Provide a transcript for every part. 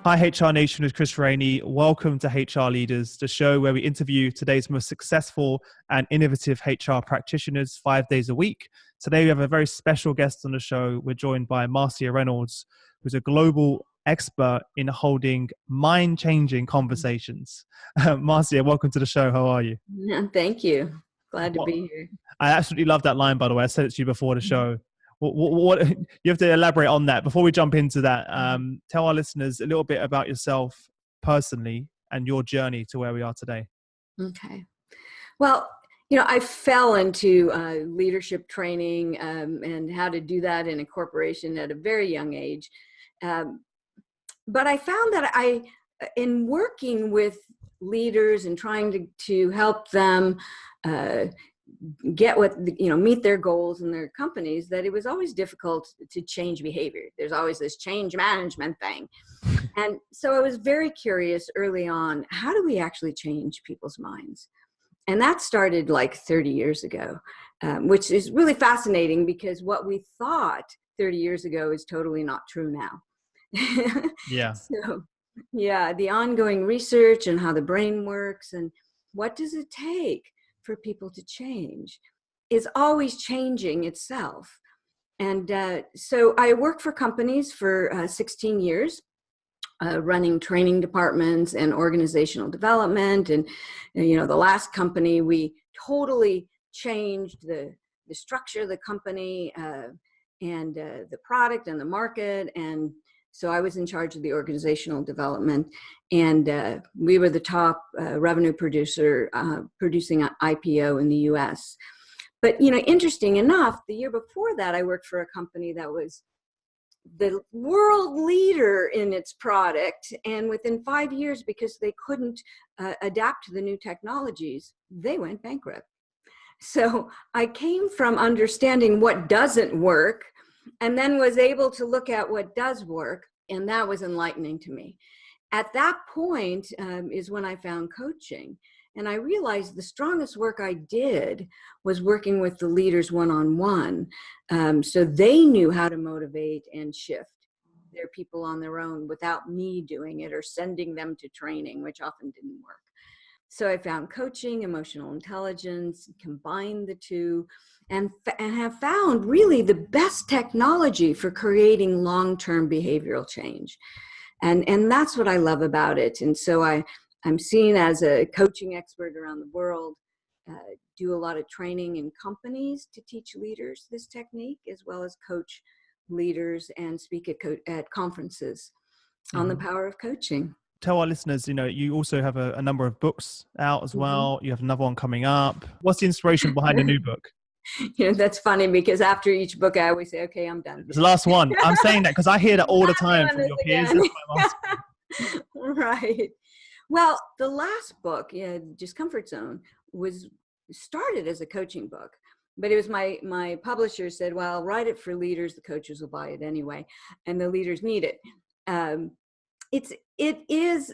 Hi HR Nation, it's Chris Rainey. Welcome to HR Leaders, the show where we interview today's most successful and innovative HR practitioners 5 days a week. Today we have a very special guest on the show. We're joined by Marcia Reynolds, who's a global expert in holding mind-changing conversations. Marcia, welcome to the show. How are you? Thank you. Glad to be here. I absolutely love that line, by the way. I said it to you before the show. What you have to elaborate on that before we jump into that. Tell our listeners a little bit about yourself personally and your journey to where we are today. Okay. Well, I fell into leadership training and how to do that in a corporation at a very young age. But I found that in working with leaders and trying to help them get meet their goals in their companies, that it was always difficult to change behavior. There's always this change management thing. And so I was very curious early on, how do we actually change people's minds? And that started like 30 years ago, which is really fascinating because what we thought 30 years ago is totally not true now. Yeah. So, the ongoing research and how the brain works and what does it take for people to change is always changing itself. And so I worked for companies for 16 years, running training departments and organizational development. And, the last company, we totally changed the structure of the company and the product and the market. And so I was in charge of the organizational development, and we were the top revenue producer producing an IPO in the US. But, interesting enough, the year before that, I worked for a company that was the world leader in its product. And within 5 years, because they couldn't adapt to the new technologies, they went bankrupt. So I came from understanding what doesn't work and then was able to look at what does work. And that was enlightening to me. At that point is when I found coaching. And I realized the strongest work I did was working with the leaders one-on-one. So they knew how to motivate and shift their people on their own without me doing it or sending them to training, which often didn't work. So I found coaching, emotional intelligence, combined the two, and have found really the best technology for creating long-term behavioral change. And that's what I love about it. And so I'm seen as a coaching expert around the world, do a lot of training in companies to teach leaders this technique, as well as coach leaders and speak at conferences on the power of coaching. Tell our listeners, you also have a number of books out as well. You have another one coming up. What's the inspiration behind the new book? That's funny because after each book, I always say, okay, I'm done. It's the last one. I'm saying that because I hear that all the time from your peers. Right. Well, the last book, Discomfort Zone, was started as a coaching book. But it was my publisher said, well, write it for leaders. The coaches will buy it anyway. And the leaders need it. It is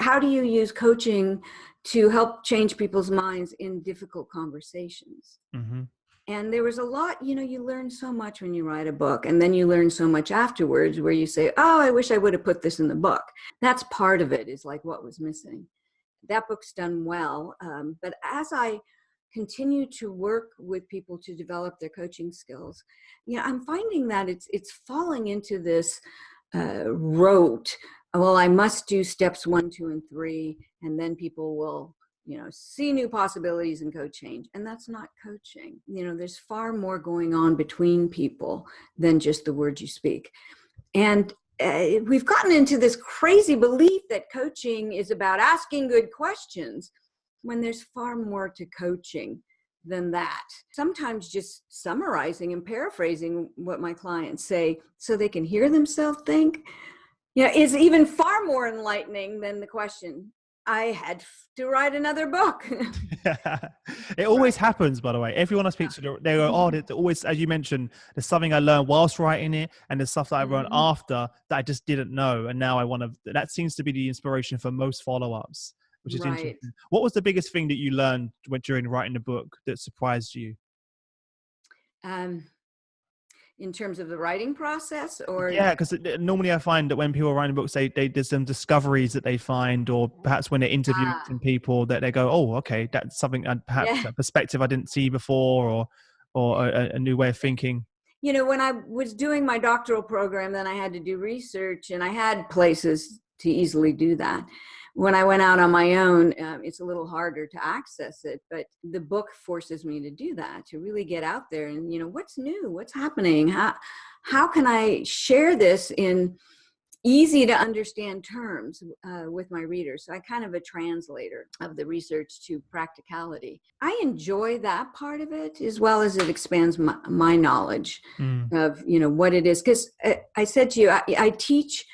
how do you use coaching to help change people's minds in difficult conversations? Mm-hmm. And there was a lot, you learn so much when you write a book, and then you learn so much afterwards where you say, oh, I wish I would have put this in the book. That's part of it, is like what was missing. That book's done well. But as I continue to work with people to develop their coaching skills, I'm finding that it's falling into this rote. Well, I must do steps 1, 2, and 3, and then people will, see new possibilities and go change. And that's not coaching. There's far more going on between people than just the words you speak. And we've gotten into this crazy belief that coaching is about asking good questions when there's far more to coaching than that. Sometimes just summarizing and paraphrasing what my clients say so they can hear themselves think, is even far more enlightening than the question. I had to write another book. It always happens, by the way. Everyone I speak to, they go, oh, it always, as you mentioned, there's something I learned whilst writing it, and there's stuff that I wrote after that I just didn't know. And now I want to, that seems to be the inspiration for most follow-ups, which is interesting. What was the biggest thing that you learned during writing the book that surprised you? in terms of the writing process, or? Yeah, because normally I find that when people are writing books, there's some discoveries that they find, or perhaps when they're interviewing Ah, some people that they go, oh, okay, that's something, perhaps yeah. a perspective I didn't see before, or a new way of thinking. You know, when I was doing my doctoral program, then I had to do research, and I had places to easily do that. When I went out on my own, it's a little harder to access it, but the book forces me to do that, to really get out there and, what's new, what's happening, how can I share this in easy to understand terms with my readers. So I kind of a translator of the research to practicality. I enjoy that part of it, as well as it expands my knowledge of, what it is. Because I said to you, I teach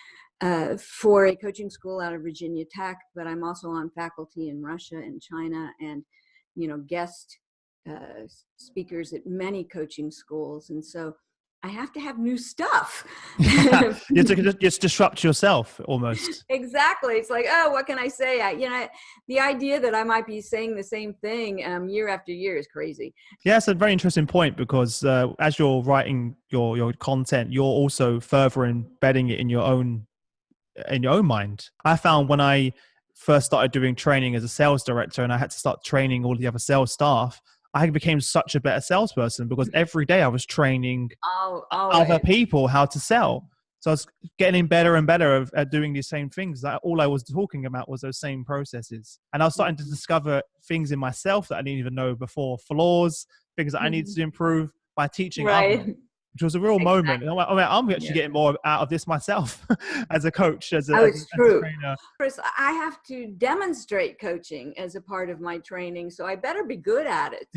for a coaching school out of Virginia Tech, but I'm also on faculty in Russia and China, and, guest speakers at many coaching schools. And so I have to have new stuff. You have to just disrupt yourself almost. Exactly. It's like, oh, what can I say? The idea that I might be saying the same thing year after year is crazy. Yeah, it's a very interesting point, because as you're writing your content, you're also further embedding it in your own mind. I found when I first started doing training as a sales director, and I had to start training all the other sales staff, I became such a better salesperson, because every day I was training other people how to sell. So I was getting better and better at doing these same things. All I was talking about was those same processes. And I was starting to discover things in myself that I didn't even know before, flaws, things that I needed to improve by teaching others, which was a real moment. And I'm actually getting more out of this myself as a coach, as a trainer. Chris, I have to demonstrate coaching as a part of my training, so I better be good at it.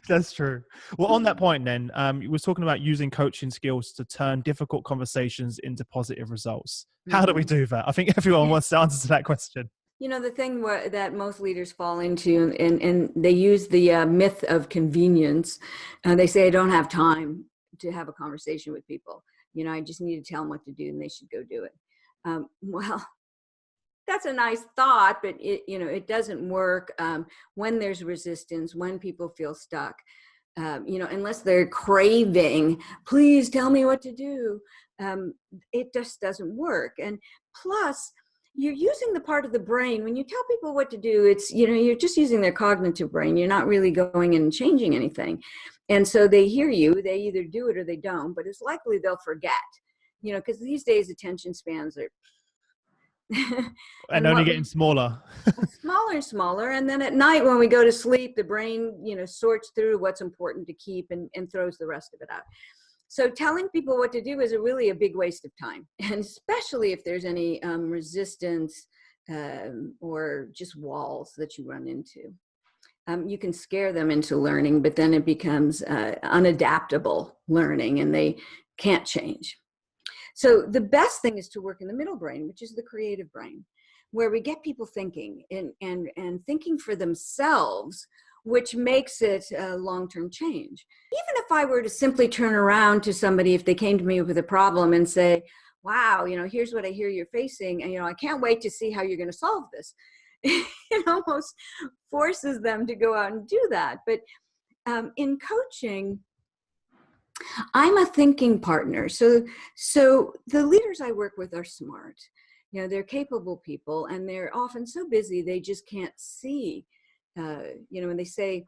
That's true. Well, on that point then, you were talking about using coaching skills to turn difficult conversations into positive results. How do we do that? I think everyone wants to answer to that question. The thing that most leaders fall into, and they use the myth of convenience. They say, I don't have time to have a conversation with people. I just need to tell them what to do and they should go do it. Well, that's a nice thought, but it doesn't work when there's resistance, when people feel stuck. Unless they're craving, please tell me what to do. It just doesn't work. And plus, you're using the part of the brain. When you tell people what to do, it's, you're just using their cognitive brain. You're not really going and changing anything. And so they hear you, they either do it or they don't, but it's likely they'll forget, because these days attention spans are and only getting smaller. Smaller and smaller. And then at night when we go to sleep, the brain, sorts through what's important to keep and throws the rest of it out. So telling people what to do is really a big waste of time. And especially if there's any resistance or just walls that you run into. You can scare them into learning, but then it becomes unadaptable learning and they can't change. So the best thing is to work in the middle brain, which is the creative brain, where we get people thinking and thinking for themselves, which makes it a long-term change. Even if I were to simply turn around to somebody, if they came to me with a problem and say, wow, here's what I hear you're facing, and I can't wait to see how you're going to solve this. It almost forces them to go out and do that. But in coaching, I'm a thinking partner. So the leaders I work with are smart. They're capable people, and they're often so busy they just can't see. When they say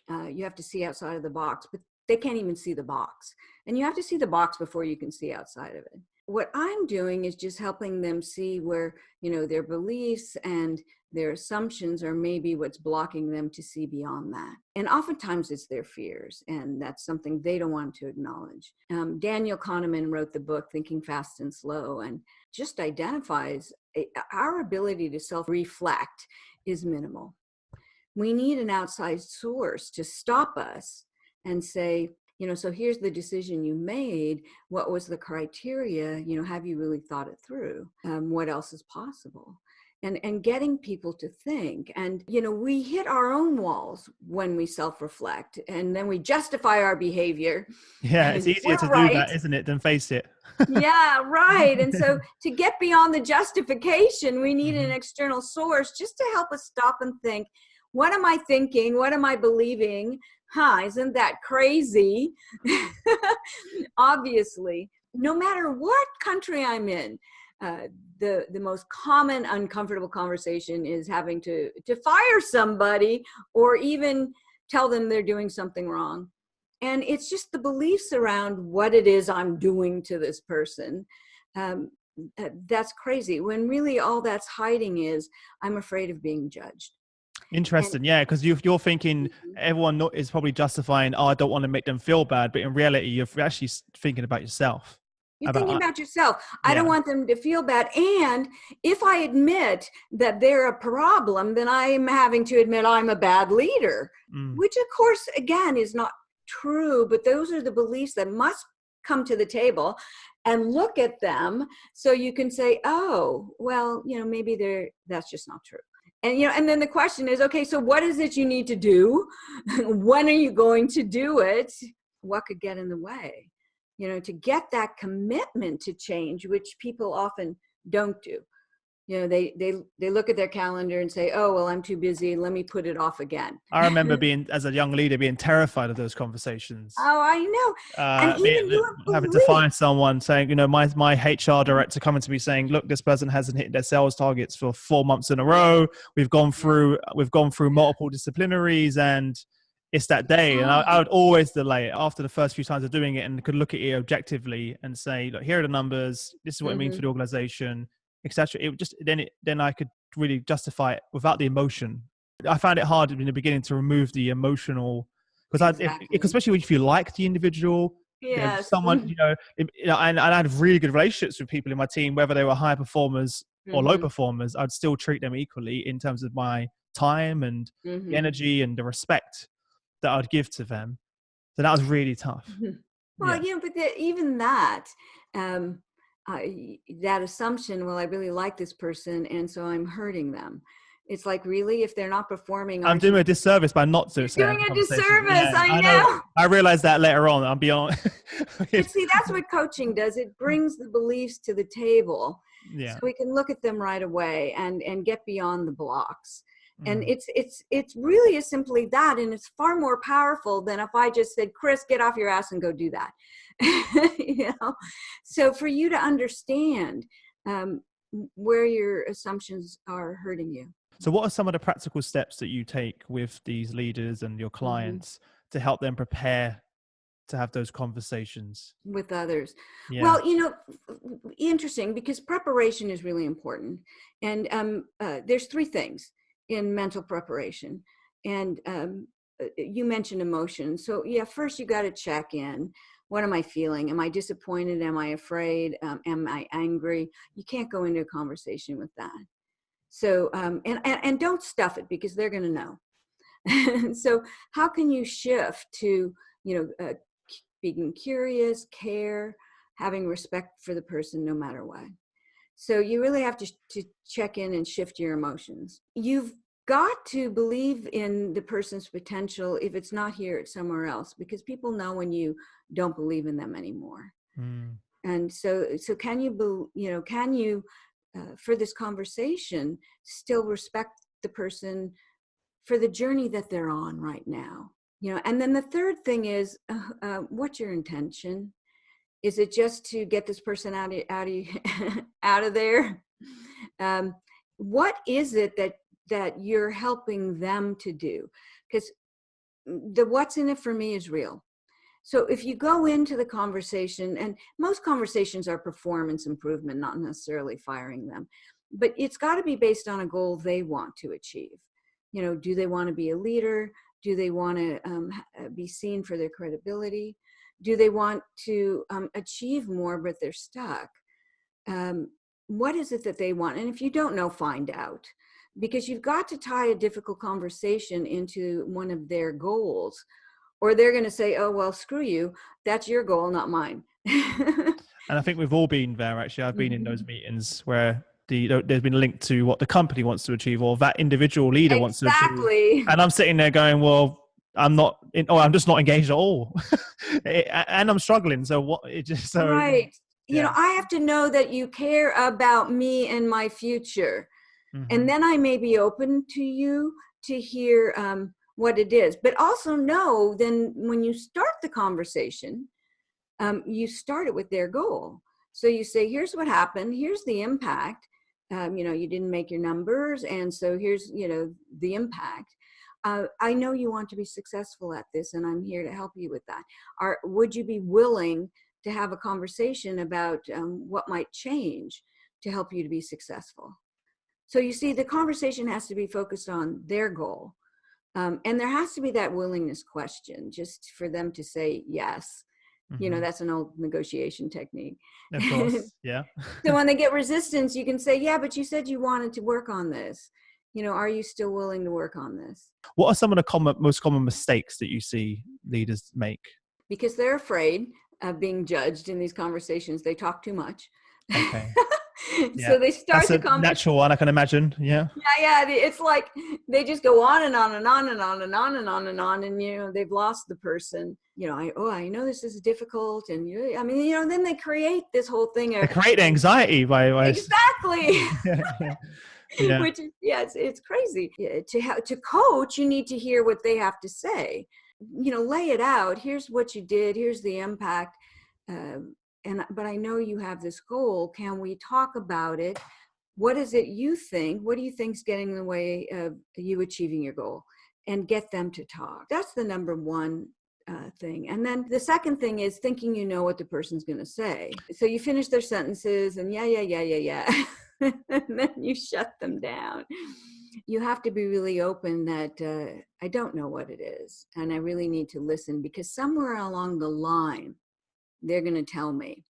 you have to see outside of the box, but they can't even see the box. And you have to see the box before you can see outside of it. What I'm doing is just helping them see where, their beliefs and their assumptions are maybe what's blocking them to see beyond that. And oftentimes it's their fears, and that's something they don't want to acknowledge. Daniel Kahneman wrote the book, Thinking Fast and Slow, and just identifies our ability to self-reflect is minimal. We need an outside source to stop us and say, so here's the decision you made. What was the criteria? Have you really thought it through? What else is possible? And getting people to think. And, we hit our own walls when we self-reflect, and then we justify our behavior. Yeah, it's easier to do that, isn't it, than face it? Yeah, right. And so to get beyond the justification, we need an external source just to help us stop and think, what am I thinking? What am I believing? Isn't that crazy? Obviously, no matter what country I'm in, the most common uncomfortable conversation is having to fire somebody or even tell them they're doing something wrong. And it's just the beliefs around what it is I'm doing to this person. That's crazy, when really all that's hiding is I'm afraid of being judged. Interesting. Yeah, because you're thinking everyone is probably justifying, oh, I don't want to make them feel bad, but in reality you're actually thinking about yourself. You're thinking about yourself. Yeah. I don't want them to feel bad. And if I admit that they're a problem, then I'm having to admit I'm a bad leader, which of course, again, is not true. But those are the beliefs that must come to the table and look at them so you can say, oh, well, maybe that's just not true. And, and then the question is, okay, so what is it you need to do? When are you going to do it? What could get in the way? To get that commitment to change, which people often don't do. They look at their calendar and say, oh, well, I'm too busy. Let me put it off again. I remember as a young leader, being terrified of those conversations. Oh, I know. And even having to find someone saying, my HR director coming to me saying, look, this person hasn't hit their sales targets for 4 months in a row. We've gone through multiple disciplinaries, and it's that day. And I would always delay it after the first few times of doing it, and could look at it objectively and say, look, here are the numbers. This is what it means for the organization, etc. It just then I could really justify it without the emotion. I found it hard in the beginning to remove the emotional, because especially if you like the individual, someone, and I had really good relationships with people in my team, whether they were high performers or low performers. I'd still treat them equally in terms of my time and the energy and the respect that I'd give to them. So that was really tough. Well, but even that, that assumption, well, I really like this person, and so I'm hurting them. It's like, really, if they're not performing, I'm doing a disservice by not doing a disservice. I know. I realized that later on. I'm beyond. But see, that's what coaching does. It brings the beliefs to the table, so we can look at them right away and get beyond the blocks. And it's really as simply that, and it's far more powerful than if I just said, Chris, get off your ass and go do that. So for you to understand where your assumptions are hurting you. So what are some of the practical steps that you take with these leaders and your clients to help them prepare to have those conversations with others? Well, interesting, because preparation is really important. And there's 3 things in mental preparation. And you mentioned emotion. So first you got to check in. What am I feeling? Am I disappointed? Am I afraid? Am I angry? You can't go into a conversation with that. So, and don't stuff it, because they're going to know. So how can you shift to, being curious, care, having respect for the person no matter what? So you really have to check in and shift your emotions. You've got to believe in the person's potential. If it's not here, it's somewhere else, because people know when you don't believe in them anymore. And so can you for this conversation, still respect the person for the journey that they're on right now? And then the third thing is, what's your intention? Is it just to get this person out of there? What is it that you're helping them to do? Because the what's in it for me is real. So if you go into the conversation, and most conversations are performance improvement, not necessarily firing them, but it's got to be based on a goal they want to achieve. Do they want to be a leader? Do they want to be seen for their credibility? Do they want to achieve more, but they're stuck? What is it that they want? And if you don't know, find out, because you've got to tie a difficult conversation into one of their goals, or they're going to say, oh, well, screw you. That's your goal, not mine. And I think we've all been there, actually. I've been in those meetings where there's been a link to what the company wants to achieve, or that individual leader wants to achieve. And I'm sitting there going, well, I'm just not engaged at all. And I'm struggling. So what? Right. I have to know that you care about me and my future. And then I may be open to you to hear what it is. But also know then, when you start the conversation, you start it with their goal. So you say, here's what happened. Here's the impact. You didn't make your numbers. And so here's, the impact. I know you want to be successful at this, and I'm here to help you with that. Would you be willing to have a conversation about what might change to help you to be successful? So you see, the conversation has to be focused on their goal. And there has to be that willingness question just for them to say yes. That's an old negotiation technique. Of course, yeah. So when they get resistance, you can say, yeah, but you said you wanted to work on this. Are you still willing to work on this? What are some of the most common mistakes that you see leaders make? Because they're afraid of being judged in these conversations. They talk too much. Okay. Yeah. So they start the conversation. Natural one, I can imagine. Yeah. Yeah. It's like they just go on and on and on and on and on and on and on, and they've lost the person. I know this is difficult, and then they create this whole thing. They create anxiety by exactly. Yeah. Which is it's crazy. To coach, you need to hear what they have to say. Lay it out. Here's what you did. Here's the impact. But I know you have this goal. Can we talk about it? What is it you think? What do you think's getting in the way of you achieving your goal? And get them to talk. That's the number one thing. And then the second thing is thinking what the person's going to say. So you finish their sentences and yeah. And then you shut them down. You have to be really open that I don't know what it is. And I really need to listen, because somewhere along the line, they're going to tell me.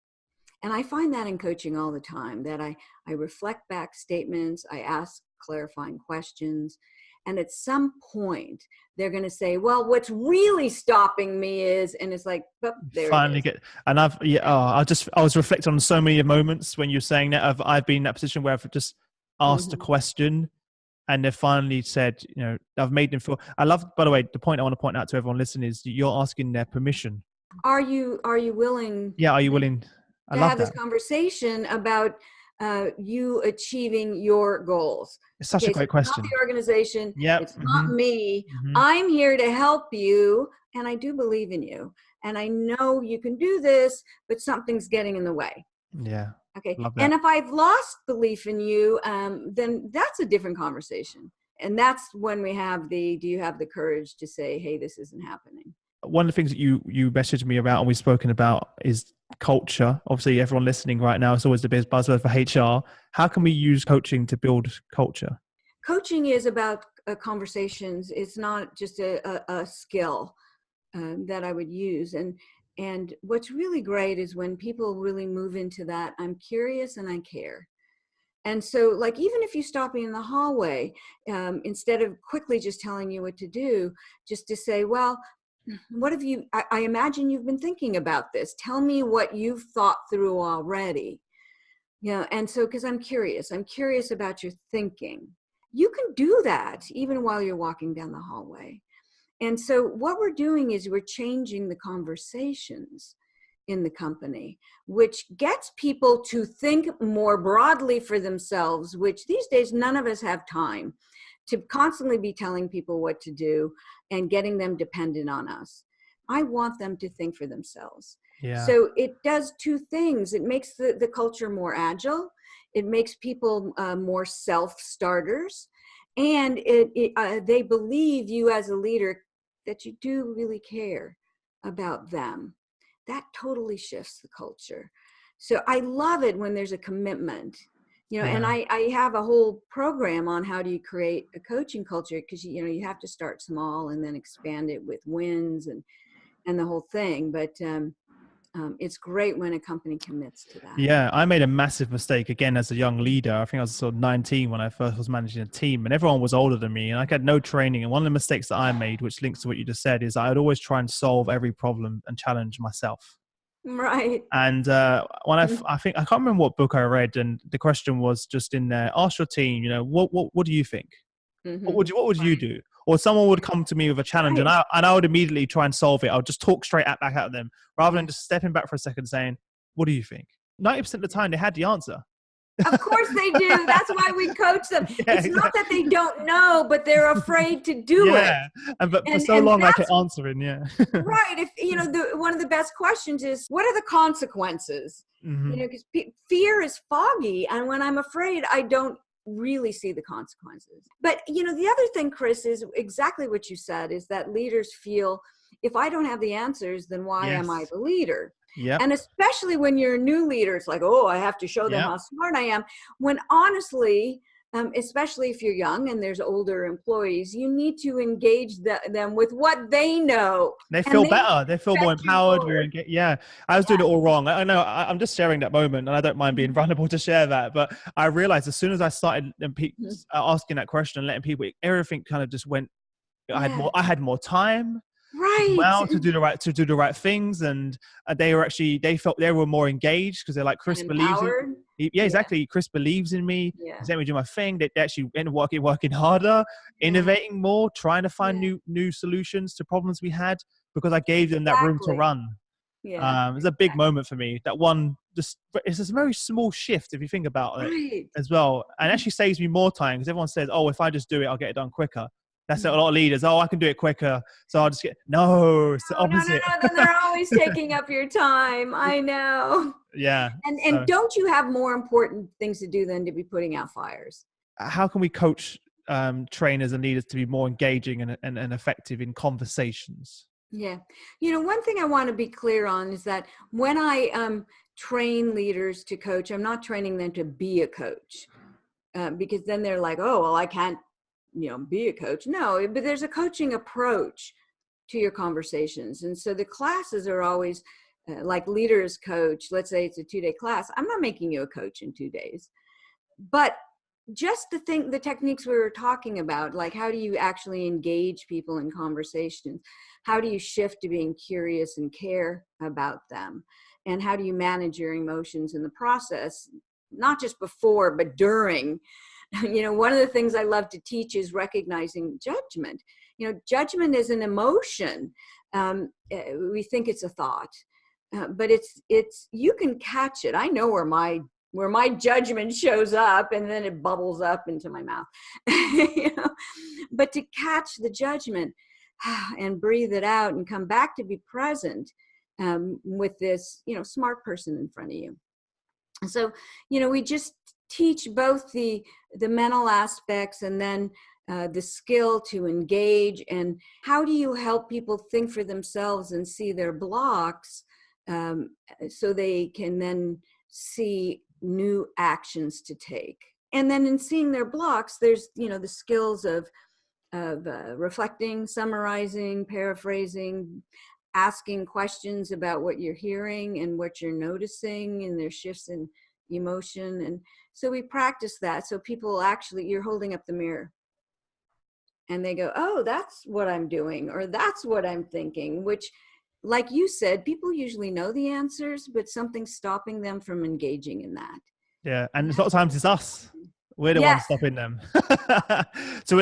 And I find that in coaching all the time, that I reflect back statements, I ask clarifying questions, and at some point they're going to say, well, what's really stopping me is, and it's like, but there finally it is. And I was reflecting on so many moments when you're saying that I've been in that position where I've just asked a question and they've finally said, I've made them feel. I love, by the way, the point I want to point out to everyone listening is you're asking their permission. Are you willing? Yeah. Are you willing? I to love have that. This conversation about you achieving your goals. It's such a great question. It's not the organization. Yeah. It's not me. I'm here to help you, and I do believe in you, and I know you can do this, but something's getting in the way. Yeah. Okay. Love that. And if I've lost belief in you, then that's a different conversation. And that's when we have do you have the courage to say, hey, this isn't happening? One of the things that you messaged me about and we've spoken about is culture. Obviously, everyone listening right now, it's always the big buzzword for HR. How can we use coaching to build culture? Coaching is about conversations. It's not just a skill that I would use. And what's really great is when people really move into that, I'm curious and I care. And so, like, even if you stop me in the hallway, instead of quickly just telling you what to do, just to say, well, what have you, I imagine you've been thinking about this. Tell me what you've thought through already. And so, because I'm curious about your thinking. You can do that even while you're walking down the hallway. And so what we're doing is we're changing the conversations in the company, which gets people to think more broadly for themselves, which these days none of us have time to constantly be telling people what to do and getting them dependent on us. I want them to think for themselves. Yeah. So it does two things. It makes the culture more agile. It makes people more self-starters. And they believe you as a leader that you do really care about them. That totally shifts the culture. So I love it when there's a commitment. And I have a whole program on how do you create a coaching culture, because you have to start small and then expand it with wins and the whole thing. But it's great when a company commits to that. Yeah, I made a massive mistake again as a young leader. I think I was sort of 19 when I first was managing a team, and everyone was older than me, and I had no training. And one of the mistakes that I made, which links to what you just said, is I'd always try and solve every problem and challenge myself. Right. And when I think I can't remember what book I read, and the question was just in there: ask your team, what do you think? What would you do? Or someone would come to me with a challenge, and I would immediately try and solve it. I would just talk straight back at them, rather than just stepping back for a second, saying, "What do you think?" 90% of the time, they had the answer. Of course they do. That's why we coach them. Yeah, It's not that they don't know, but they're afraid to do it. yeah. But for And so long I kept that's answering, yeah. right. If one of the best questions is, what are the consequences? Hmm. Because fear is foggy, and when I'm afraid, I don't really see the consequences. But the other thing, Chris, is exactly what you said, is that leaders feel, if I don't have the answers, then why am I Yes. the leader? Yep. And especially when you're a new leader, it's like, oh, I have to show them Yep. how smart I am. When honestly, especially if you're young and there's older employees, you need to engage them with what they know. They And feel they better. They feel more respect you empowered, more more. engaged. Yeah, I was doing it all wrong. I know. I'm just sharing that moment, and I don't mind being vulnerable to share that. But I realized as soon as I started asking that question and letting people, everything kind of just went. Yeah. I had more time as Right. well to do the right things, and they felt they were more engaged because they're like, And Chris believes in. empowered. Yeah, Yeah. exactly. Chris believes in me. Yeah. He's letting me do my thing. They actually end up working harder, Yeah. innovating more, trying to find Yeah. new solutions to problems we had because I gave them that room to Exactly. run. Yeah. It's a big moment for me. That one, just it's a very small shift if you think about it Right. as well, and actually saves me more time because everyone says, "Oh, if I just do it, I'll get it done quicker." That's a Mm. lot of leaders. Oh, I can do it quicker, so I'll just get. No, it's the No, no, no, opposite. no. Then they're always taking up your time. I know. Yeah. And So, don't you have more important things to do than to be putting out fires? how can we coach trainers and leaders to be more engaging and effective in conversations? Yeah. One thing I want to be clear on is that when I train leaders to coach, I'm not training them to be a coach, because then they're like, oh, well, I can't, be a coach. No, but there's a coaching approach to your conversations. And so the classes are always like leaders coach. Let's say it's a 2-day class. I'm not making you a coach in 2 days, but just the techniques we were talking about, like how do you actually engage people in conversations? How do you shift to being curious and care about them? And how do you manage your emotions in the process, not just before, but during? One of the things I love to teach is recognizing judgment. Judgment is an emotion. We think it's a thought, but it's you can catch it. I know where my judgment shows up, and then it bubbles up into my mouth. But to catch the judgment and breathe it out and come back to be present with this smart person in front of you. So we just teach both the mental aspects and then the skill to engage, and how do you help people think for themselves and see their blocks, so they can then see new actions to take. And then in seeing their blocks, there's the skills of reflecting, summarizing, paraphrasing, asking questions about what you're hearing and what you're noticing and their shifts in emotion. And so we practice that. So people actually, you're holding up the mirror and they go, oh, that's what I'm doing, or that's what I'm thinking, which, like you said, people usually know the answers, but something's stopping them from engaging in that. Yeah, and a lot of times it's us. We're the ones Yes. stopping them. So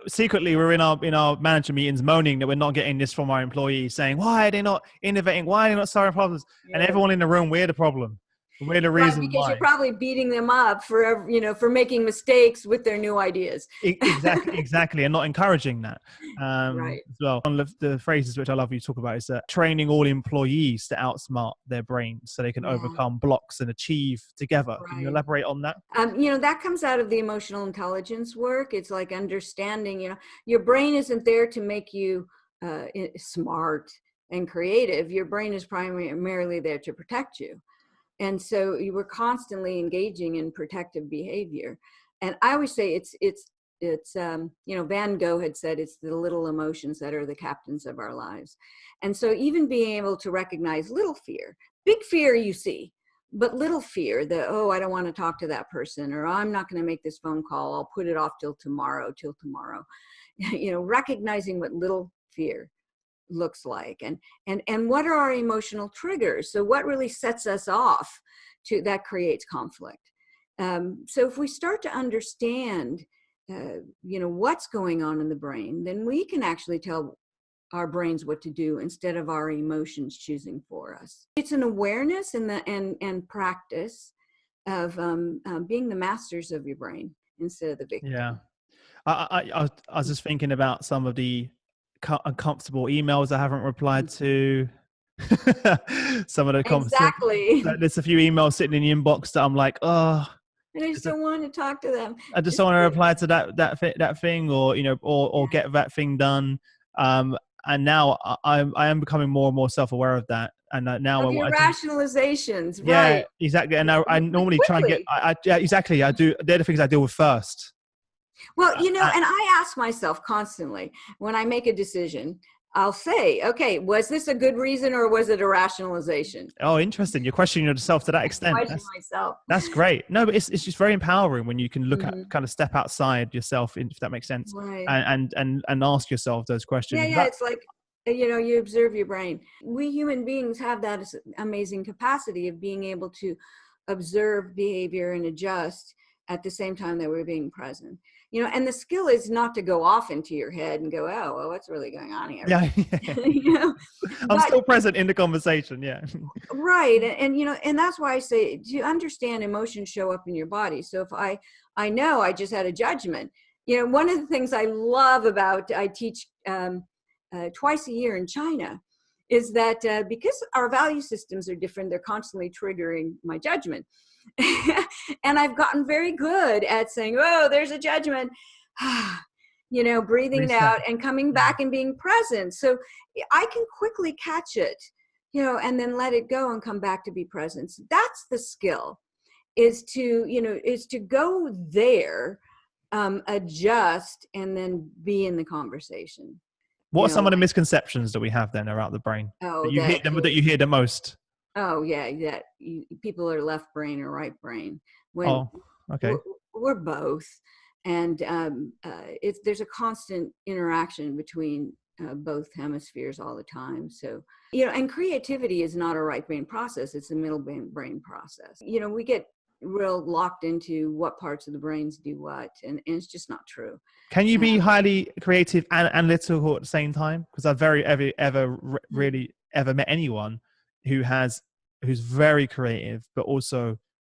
secretly we're in our manager meetings moaning that we're not getting this from our employees, saying, why are they not innovating? Why are they not solving problems? And Yeah. everyone in the room, we're the problem. We're the Right, reason because why. you're probably beating them up for making mistakes with their new ideas. Exactly, and not encouraging that Right. as well. One of the phrases which I love you talk about is training all employees to outsmart their brains so they can Yeah. overcome blocks and achieve together. Right. Can you elaborate on that? That comes out of the emotional intelligence work. It's like understanding, your brain isn't there to make you smart and creative. Your brain is primarily there to protect you. And so you were constantly engaging in protective behavior. And I always say it's Van Gogh had said it's the little emotions that are the captains of our lives. And so even being able to recognize little fear, big fear you see, but little fear that, oh, I don't want to talk to that person, or I'm not going to make this phone call, I'll put it off till tomorrow. Recognizing what little fear looks like, and what are our emotional triggers. So what really sets us off that creates conflict. So if we start to understand what's going on in the brain, then we can actually tell our brains what to do instead of our emotions choosing for us. It's an awareness and practice being the masters of your brain instead of the Yeah. victim. I was just thinking about some of the uncomfortable emails I haven't replied Mhm. to. Some of the Exactly. there's a few emails sitting in the inbox that I'm like, oh, And I just don't want to talk to them. I just Just don't want to put, reply to that thing, or or yeah. get that thing done. And now I am becoming more and more self-aware of that. And now Of your what I do, rationalizations, yeah, right? exactly. And I But normally try and get, quickly. yeah, exactly. I do. They're the things I deal with first. Well, Uh, and I ask myself constantly when I make a decision, I'll say, okay, was this a good reason or was it a rationalization? oh, interesting. You're questioning yourself to that extent. Question myself. That's great. No, but it's just very empowering when you can look at, Hmm. kind of step outside yourself, if that makes sense, Right. and ask yourself those Yeah, questions. yeah. It's like, you observe your brain. We human beings have that amazing capacity of being able to observe behavior and adjust at the same time that we're being present. And the skill is not to go off into your head and go, oh, well, what's really going on here? Yeah, you know, I'm but still present in the conversation. Yeah. right. And that's why I say to understand emotions show up in your body. So if I know I just had a judgment, one of the things I love about, I teach twice a year in China, is that because our value systems are different, they're constantly triggering my judgment. And I've gotten very good at saying, oh, there's a judgment, breathing it Reset. out and coming Yeah. back and being present. So I can quickly catch it, and then let it go and come back to be present. So that's the skill, is to go there, adjust, and then be in the conversation. What are some of the Like, misconceptions that we have then about the brain oh, that you hear that you hear the most? oh yeah, that people are left brain or right brain, when Oh, okay. we're, we're both. And there's a constant interaction between both hemispheres all the time. So, and creativity is not a right brain process, it's a middle brain process. We get real locked into what parts of the brains do what, and it's just not true. Can you uh, be highly creative and analytical at the same time? Because I've really ever met anyone who's very creative, but also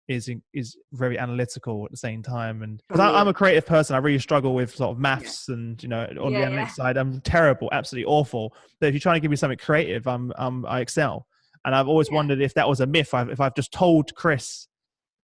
is very analytical at the same time. And from because the I'm a creative person, I really struggle with sort of yeah, maths and on the yeah, analytics yeah, side, I'm terrible, absolutely awful. But if you're trying to give me something creative, I excel. And I've always yeah. wondered if that was a myth. If I've just told Chris,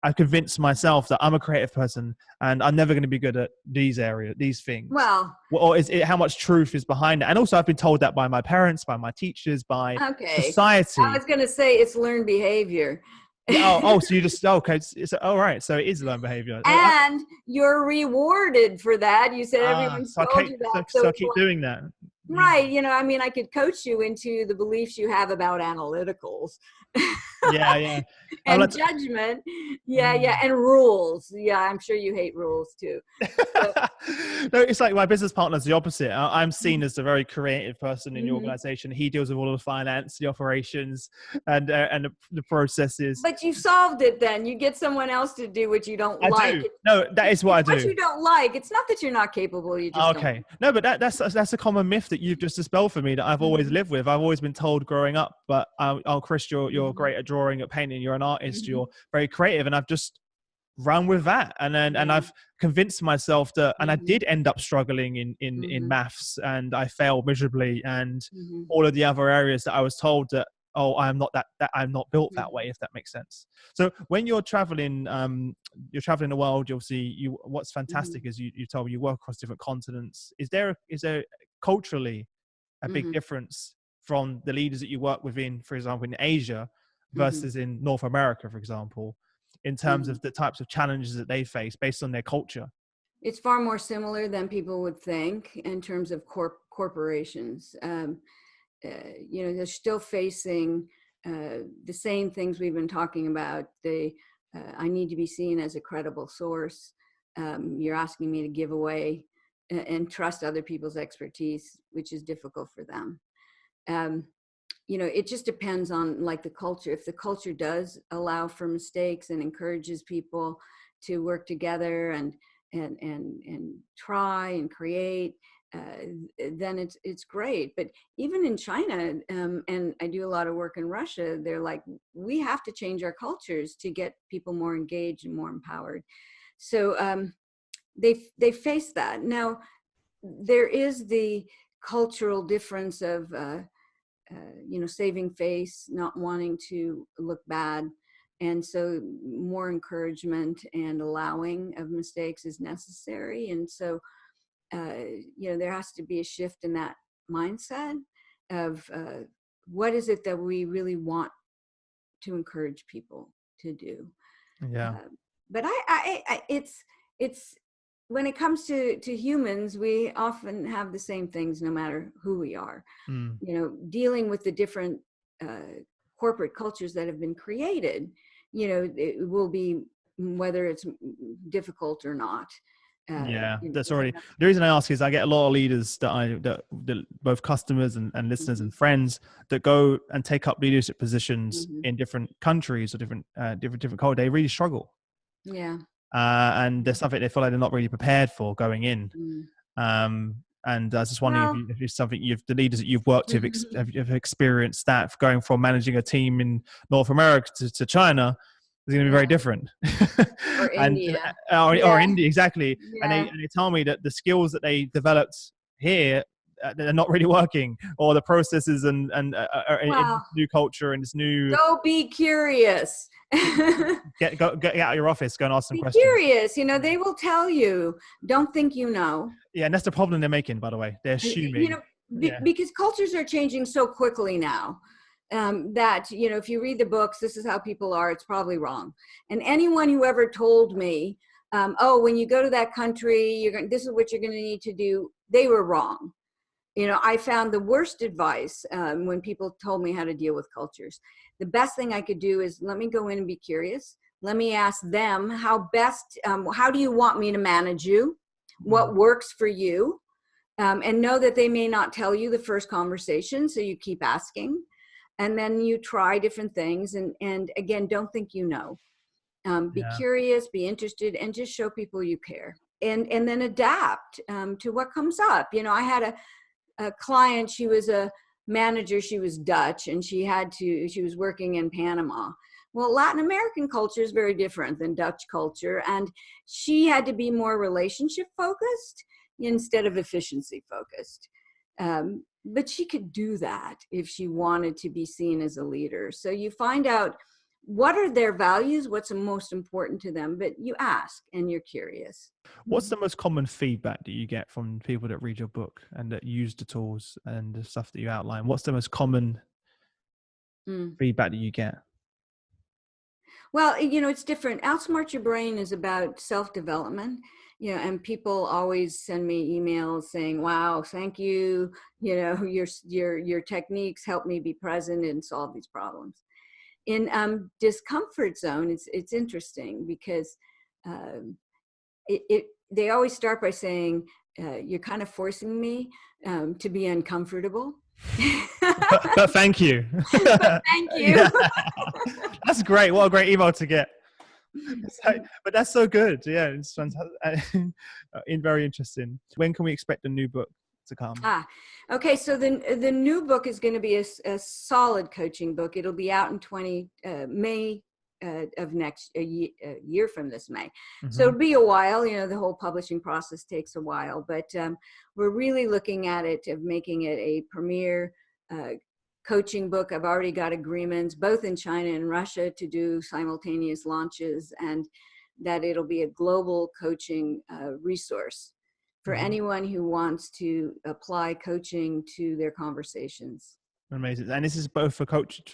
I've convinced myself that I'm a creative person and I'm never going to be good at these things. Well, Or is it how much truth is behind it? And also, I've been told that by my parents, by my teachers, by okay, I society. was going to say it's learned behavior. Yeah. So you just, okay. All right. So it is learned behavior. And you're rewarded for that. You said everyone's So told you that. So I it's keep like, doing that. Mm. right. I could coach you into the beliefs you have about analyticals. Yeah. Yeah. I'm And like, judgment. Yeah. Yeah. mm. And rules. Yeah. I'm sure you hate rules too. So, No, it's like my business partner's the opposite. I'm seen as the very creative person in the mhm. organization. He deals with all of the finance, the operations, and the processes. But you solved it then. You get someone else to do what you don't I like. do. No, that is what I It's what do. you don't like. It's not that you're not capable. You just don't. Okay. No, but that's a common myth that you've just dispelled for me that I've always Mhm. lived with. I've always been told growing up, but oh, Chris, you're Mhm. great at drawing, at painting. You're an artist. Mhm. You're very creative, and I've just run with that. And Yeah. I've convinced myself that, and I Mhm. did end up struggling in Mhm. maths, and I failed miserably, and Mhm. all of the other areas that I was told that, oh, I'm not that I'm not built that way, Mhm. if that makes sense. So when you're traveling the world, you'll see what's Mhm. fantastic is you told me you work across different continents. Is there culturally a big Mhm. difference from the leaders that you work within, for example, in Asia Mhm. versus in North America, for example, in terms Mhm. of the types of challenges that they face based on their culture? It's far more similar than people would think in terms of corporations. They're still facing the same things we've been talking about. I need to be seen as a credible source. You're asking me to give away and trust other people's expertise, which is difficult for them. Um, it just depends on, like, the culture. If the culture does allow for mistakes and encourages people to work together and try and create, then it's great. But even in China, and I do a lot of work in Russia, they're like, we have to change our cultures to get people more engaged and more empowered. So they face that. Now, there is the cultural difference of saving face, not wanting to look bad. And so more encouragement and allowing of mistakes is necessary. And so, there has to be a shift in that mindset of what is it that we really want to encourage people to do. Yeah. But it's when it comes to humans, we often have the same things no matter who we are. Dealing with the different corporate cultures that have been created, it will be, whether it's difficult or not. That's already the reason I ask is I get a lot of leaders that both customers and listeners and friends that go and take up leadership positions in different countries or different cultures. They really struggle. And there's something they feel like they're not really prepared for going in. And I was just wondering if it's something the leaders that you've worked with have experienced that going from managing a team in North America to China is going to be very different. Or India. Or India, exactly. And they tell me that the skills that they developed here, they're not really working, or the processes and in this new culture and this new. Go be curious. Get out of your office, go and ask some questions. Be curious. They will tell you. Don't think you know. Yeah, and that's the problem they're making, by the way. They're assuming. Because cultures are changing so quickly now. That, if you read the books, this is how people are, it's probably wrong. And anyone who ever told me, when you go to that country, this is what you're going to need to do, they were wrong. I found the worst advice when people told me how to deal with cultures. The best thing I could do is let me go in and be curious. Let me ask them how do you want me to manage you? What works for you? And know that they may not tell you the first conversation, so you keep asking. And then you try different things. And again, don't think you know. Be curious, be interested, and just show people you care. And then adapt to what comes up. I had a client, she was a manager, she was Dutch, and she was working in Panama. Well, Latin American culture is very different than Dutch culture. And she had to be more relationship focused instead of efficiency focused. But she could do that if she wanted to be seen as a leader. So you find out what are their values, what's most important to them, but you ask and you're curious. What's the most common feedback that you get from people that read your book and that use the tools and the stuff that you outline? What's the most common feedback that you get? Well, it's different. Outsmart Your Brain is about self-development. And people always send me emails saying, wow, thank you. Your techniques help me be present and solve these problems. In discomfort zone, it's interesting because they always start by saying, you're kind of forcing me to be uncomfortable. But thank you. Thank you. Yeah. That's great. What a great email to get. But that's so good. Yeah, it's fantastic. Very interesting. When can we expect the new book to come? Okay. So the new book is going to be a solid coaching book. It'll be out in May of next year from this May. So it'll be a while. The whole publishing process takes a while, but we're really looking at it of making it a premier coaching book. I've already got agreements both in China and Russia to do simultaneous launches, and that it'll be a global coaching resource for anyone who wants to apply coaching to their conversations. Amazing. And this is both for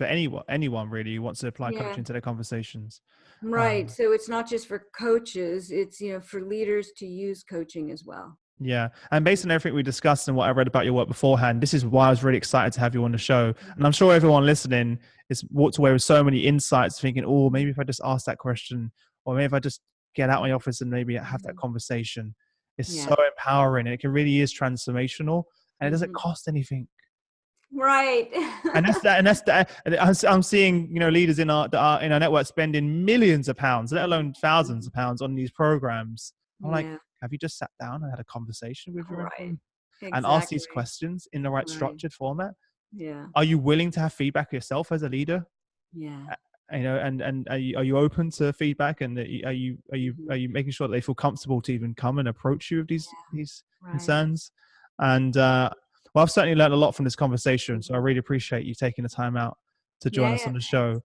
anyone really who wants to apply coaching to their conversations. Right. So it's not just for coaches, it's, for leaders to use coaching as well. Yeah. And based on everything we discussed and what I read about your work beforehand, this is why I was really excited to have you on the show. And I'm sure everyone listening is walked away with so many insights thinking, oh, maybe if I just ask that question, or maybe if I just get out of my office and maybe have that conversation. It's so empowering. And it really is transformational, and it doesn't cost anything. Right. And that's that. I'm seeing, leaders in our network spending millions of pounds, let alone thousands of pounds on these programs. I'm like, have you just sat down and had a conversation with your employee? and ask these Exactly. questions in the right Right. structured format. Yeah. Are you willing to have feedback yourself as a leader? Yeah. And are you open to feedback, and Mhm. are you making sure that they feel comfortable to even come and approach you with these Right. concerns? And well, I've certainly learned a lot from this conversation, so I Mhm. really appreciate you taking the time out to join Yeah, us yeah, on the thanks. show.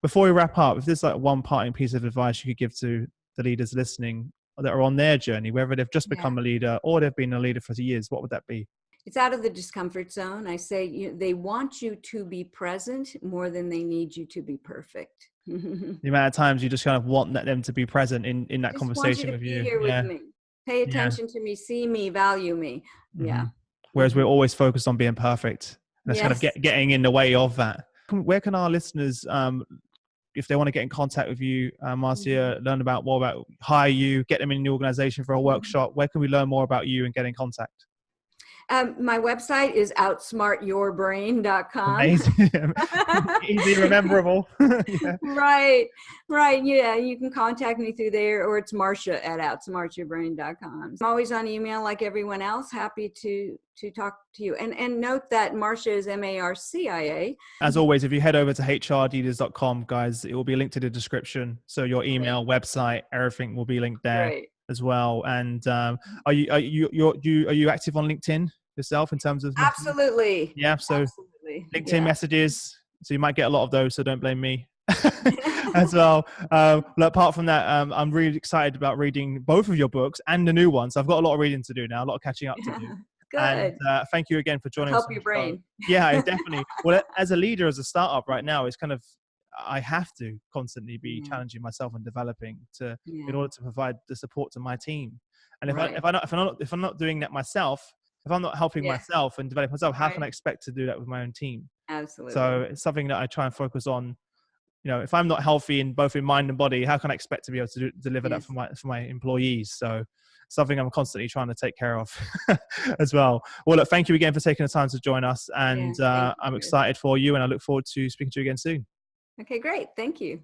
Before we wrap up, if there's like one parting piece of advice you could give to the leaders listening that are on their journey, whether they've just Yeah. become a leader or they've been a leader for years, what would that be? It's out of the discomfort zone. I say they want you to be present more than they need you to be perfect. The amount of times you just kind of want them to be present in I that just want you conversation to with be you. here with Yeah. me. Pay Yeah. attention to me, see me, value me. Hmm. Yeah. Whereas we're Hmm. always focused on being perfect, and that's kind of Yes. getting in the way of that. Where can our listeners, if they want to get in contact with you, Mhm. Marcia, learn about more about, hire you, get them in the organization for a workshop? Where can we learn more about you and get in contact? My website is outsmartyourbrain.com. Amazing. Easy, rememberable. Yeah. Right, right. Yeah, you can contact me through there, or it's Marcia at outsmartyourbrain.com. I'm always on email like everyone else. Happy to talk to you. And note that Marcia is Marcia. As always, if you head over to hrleaders.com, guys, it will be linked to the description. So your Great, email, website, everything will be linked there great. as well. And are you active on LinkedIn yourself in terms of messaging? Absolutely, Yeah. So absolutely. LinkedIn Yeah. messages. So you might get a lot of those. So don't blame me as well. But apart from that, I'm really excited about reading both of your books and the new one. So I've got a lot of reading to do now, a lot of catching up to do. And Good. thank you again for joining us Help on your the show. brain. Yeah, I definitely. Well, as a leader, as a startup right now, it's kind of, I have to constantly be Yeah, challenging myself and developing in yeah. order to provide the support to my team. And Right. if I'm not doing that myself, if I'm not helping Yeah. myself and developing myself, how can Right. I expect to do that with my own team? So Absolutely. it's something that I try and focus on. If I'm not healthy in both in mind and body, how can I expect to be able to deliver that Yes. for my employees? So something I'm constantly trying to take care of as well. Well, look, thank you again for taking the time to join us, Yeah. and Thank you, I'm Chris. excited for you, and I look forward to speaking to you again soon. Okay, great. Thank you.